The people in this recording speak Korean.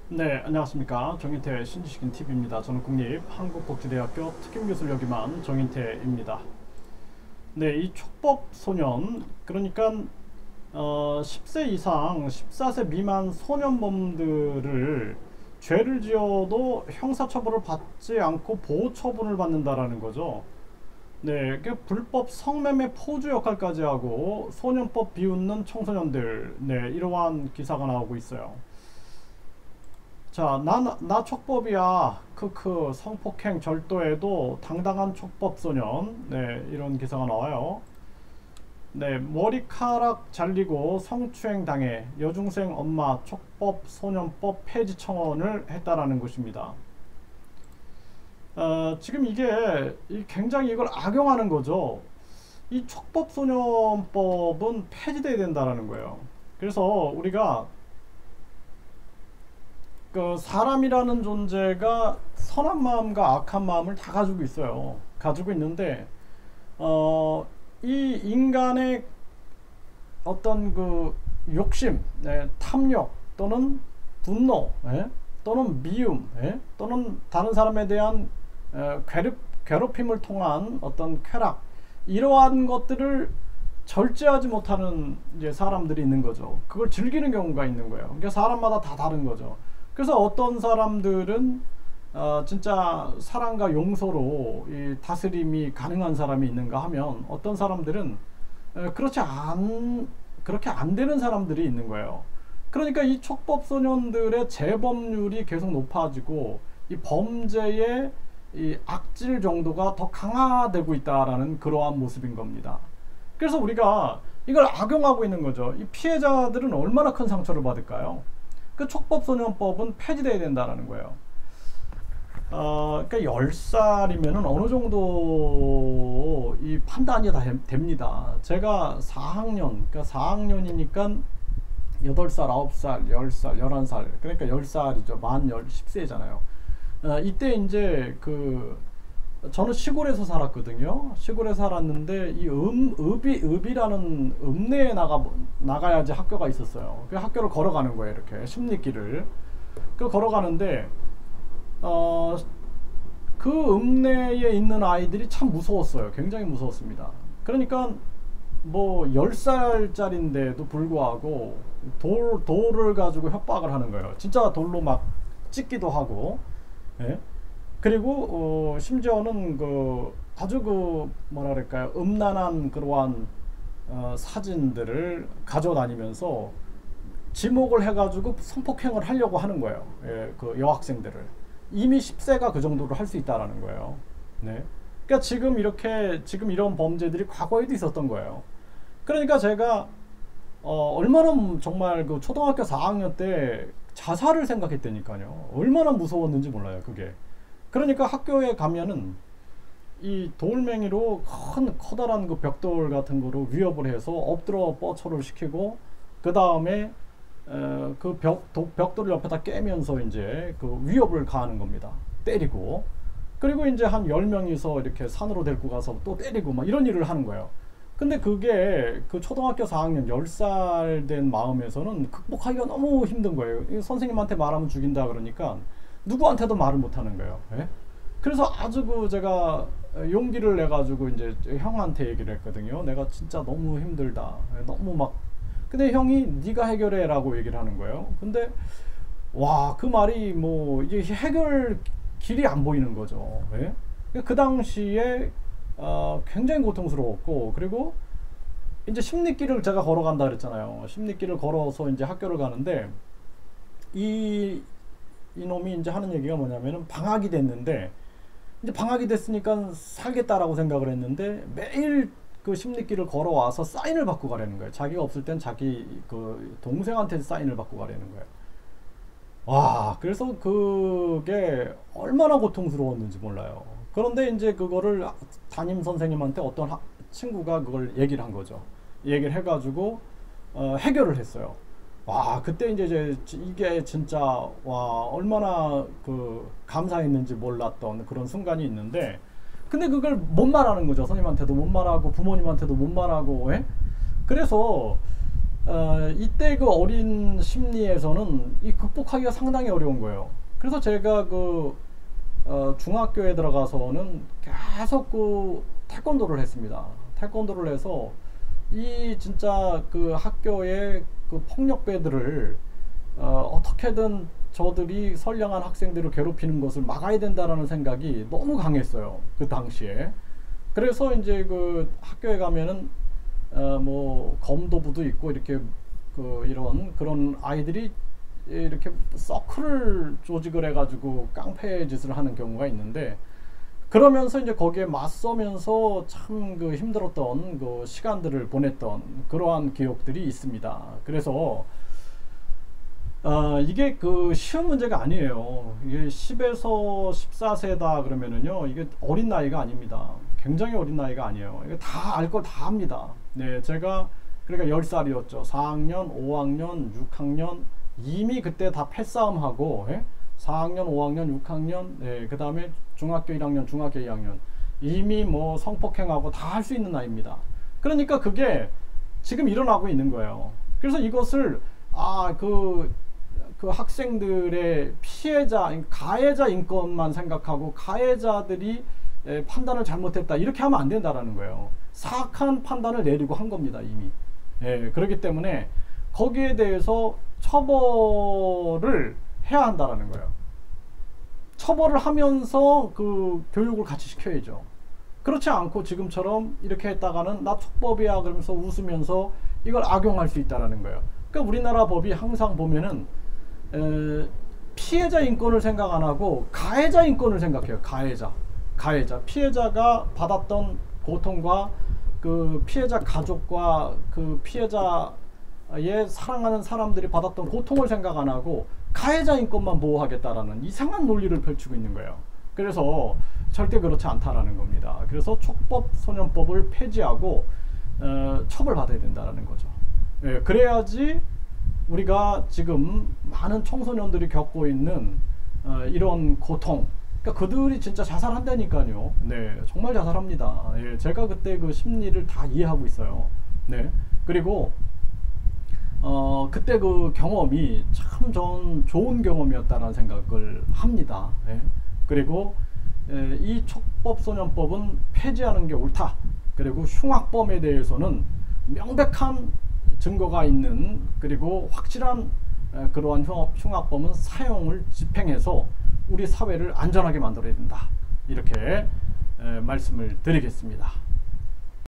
네, 안녕하십니까. 정인태 신지식인 TV입니다. 저는 국립한국복지대학교 특임교수를 역임한 정인태입니다. 네, 이 촉법소년, 그러니까 10세 이상 14세 미만 소년범들을 죄를 지어도 형사처벌을 받지 않고 보호처분을 받는다라는 거죠. 네, 그 불법 성매매 포주 역할까지 하고 소년법 비웃는 청소년들, 네, 이러한 기사가 나오고 있어요. 자, 나 촉법이야. 크크, 성폭행 절도에도 당당한 촉법소년. 네, 이런 기사가 나와요. 네, 머리카락 잘리고 성추행 당해 여중생 엄마 촉법소년법 폐지 청원을 했다라는 것입니다. 지금 이게 굉장히 이걸 악용하는 거죠. 이 촉법소년법은 폐지돼야 된다라는 거예요. 그래서 우리가 그 사람이라는 존재가 선한 마음과 악한 마음을 다 가지고 있어요. 가지고 있는데 이 인간의 어떤 그 욕심, 탐욕 또는 분노, 또는 미움, 또는 다른 사람에 대한 괴롭힘을 통한 어떤 쾌락, 이러한 것들을 절제하지 못하는 이제 사람들이 있는 거죠. 그걸 즐기는 경우가 있는 거예요. 그러니까 사람마다 다 다른 거죠. 그래서 어떤 사람들은 진짜 사랑과 용서로 이 다스림이 가능한 사람이 있는가 하면 어떤 사람들은 그렇게 안 되는 사람들이 있는 거예요. 그러니까 이 촉법소년들의 재범률이 계속 높아지고 이 범죄의 이 악질 정도가 더 강화되고 있다라는 그러한 모습인 겁니다. 그래서 우리가 이걸 악용하고 있는 거죠. 이 피해자들은 얼마나 큰 상처를 받을까요? 그 촉법소년법은 폐지돼야 된다는 거예요. 그러니까 10살이면 어느 정도 이 판단이 다 됩니다. 제가 4학년, 그러니까 4학년이니까 8살, 9살, 10살, 11살, 그러니까 10살이죠. 만 10세잖아요. 이때 이제 저는 시골에서 살았거든요. 시골에 살았는데 이 읍이라는 읍내에 나가야지 학교가 있었어요. 그 학교를 걸어가는 거예요. 이렇게 십리길을 걸어가는데 그 읍내에 있는 아이들이 참 무서웠어요. 굉장히 무서웠습니다. 그러니까 뭐 10살짜리인데도 불구하고 돌을 가지고 협박을 하는 거예요. 진짜 돌로 막 찍기도 하고, 예? 그리고 심지어는 아주 뭐랄까요, 음란한 그러한 사진들을 가져다니면서 지목을 해가지고 성폭행을 하려고 하는 거예요. 예, 그 여학생들을 이미 10세가 그 정도로 할 수 있다라는 거예요. 네. 그러니까 지금 이런 범죄들이 과거에도 있었던 거예요. 그러니까 제가 얼마나 정말 그 초등학교 4학년 때 자살을 생각했다니까요. 얼마나 무서웠는지 몰라요, 그게. 그러니까 학교에 가면은 이 돌멩이로 커다란 그 벽돌 같은 거로 위협을 해서 엎드려 뻗쳐를 시키고, 그 다음에 그 벽돌을 옆에다 깨면서 이제 그 위협을 가하는 겁니다. 때리고. 그리고 이제 한 10명이서 이렇게 산으로 데리고 가서 또 때리고 막 이런 일을 하는 거예요. 근데 그게 그 초등학교 4학년 10살 된 마음에서는 극복하기가 너무 힘든 거예요. 선생님한테 말하면 죽인다 그러니까 누구한테도 말을 못 하는 거예요. 예? 그래서 아주 제가 용기를 내 가지고 이제 형한테 얘기를 했거든요. 내가 진짜 너무 힘들다. 너무 막. 근데 형이 네가 해결해라고 얘기를 하는 거예요. 근데 와, 그 말이 뭐 이게 해결 길이 안 보이는 거죠. 예? 그 당시에 굉장히 고통스러웠고, 그리고 이제 십리길을 제가 걸어간다 그랬잖아요. 십리길을 걸어서 이제 학교를 가는데 이놈이 이제 하는 얘기가 뭐냐면은 방학이 됐는데, 이제 방학이 됐으니까 살겠다라고 생각을 했는데 매일 그 십리길을 걸어와서 사인을 받고 가려는 거예요. 자기가 없을 땐 자기 그 동생한테 사인을 받고 가려는 거예요. 와, 그래서 그게 얼마나 고통스러웠는지 몰라요. 그런데 이제 그거를 담임 선생님한테 어떤 친구가 그걸 얘기를 한 거죠. 얘기를 해가지고 해결을 했어요. 와, 그때 이제 이게 진짜 와, 얼마나 감사했는지 몰랐던 그런 순간이 있는데, 근데 그걸 못 말하는 거죠. 선생님한테도 못 말하고 부모님한테도 못 말하고, 예? 그래서 이때 그 어린 심리에서는 이 극복하기가 상당히 어려운 거예요. 그래서 제가 중학교에 들어가서는 계속 태권도를 했습니다. 태권도를 해서 이 진짜 학교의 폭력배들을 어떻게든 저들이 선량한 학생들을 괴롭히는 것을 막아야 된다라는 생각이 너무 강했어요. 그 당시에. 그래서 이제 학교에 가면은 뭐 검도부도 있고 이렇게 이런 그런 아이들이 이렇게 서클을 조직을 해가지고 깡패 짓을 하는 경우가 있는데, 그러면서 이제 거기에 맞서면서 참 힘들었던 시간들을 보냈던 그러한 기억들이 있습니다. 그래서 이게 쉬운 문제가 아니에요. 이게 10에서 14세다 그러면은요, 이게 어린 나이가 아닙니다. 굉장히 어린 나이가 아니에요. 이게 다 알 걸 다 합니다. 네, 제가 그러니까 10살이었죠. 4학년, 5학년, 6학년 이미 그때 다 패싸움하고, 예? 4학년, 5학년, 6학년, 네, 그 다음에 중학교 1학년, 중학교 2학년 이미 뭐 성폭행하고 다 할 수 있는 나이입니다. 그러니까 그게 지금 일어나고 있는 거예요. 그래서 이것을 그 학생들의 피해자, 가해자 인권만 생각하고 가해자들이 판단을 잘못했다 이렇게 하면 안 된다라는 거예요. 사악한 판단을 내리고 한 겁니다, 이미. 예, 그렇기 때문에 거기에 대해서 처벌을 해야 한다라는 거예요. 처벌을 하면서 교육을 같이 시켜야죠. 그렇지 않고 지금처럼 이렇게 했다가는 나 촉법이야 그러면서 웃으면서 이걸 악용할 수 있다라는 거예요. 그러니까 우리나라 법이 항상 보면은 피해자 인권을 생각 안 하고 가해자 인권을 생각해요. 가해자. 피해자가 받았던 고통과 피해자 가족과 피해자의 사랑하는 사람들이 받았던 고통을 생각 안 하고 가해자 인권만 보호하겠다라는 이상한 논리를 펼치고 있는 거예요. 그래서 절대 그렇지 않다라는 겁니다. 그래서 촉법 소년법을 폐지하고 처벌받아야 된다라는 거죠. 예, 그래야지 우리가 지금 많은 청소년들이 겪고 있는 이런 고통, 그러니까 그들이 진짜 자살한다니까요. 네, 정말 자살합니다. 예, 제가 그때 심리를 다 이해하고 있어요. 네, 그리고 그때 경험이 참 전 좋은 경험이었다라는 생각을 합니다. 예, 그리고 이 촉법소년법은 폐지하는 게 옳다. 그리고 흉악범에 대해서는 명백한 증거가 있는, 그리고 확실한 그러한 흉악범은 사형을 집행해서 우리 사회를 안전하게 만들어야 된다. 이렇게 말씀을 드리겠습니다.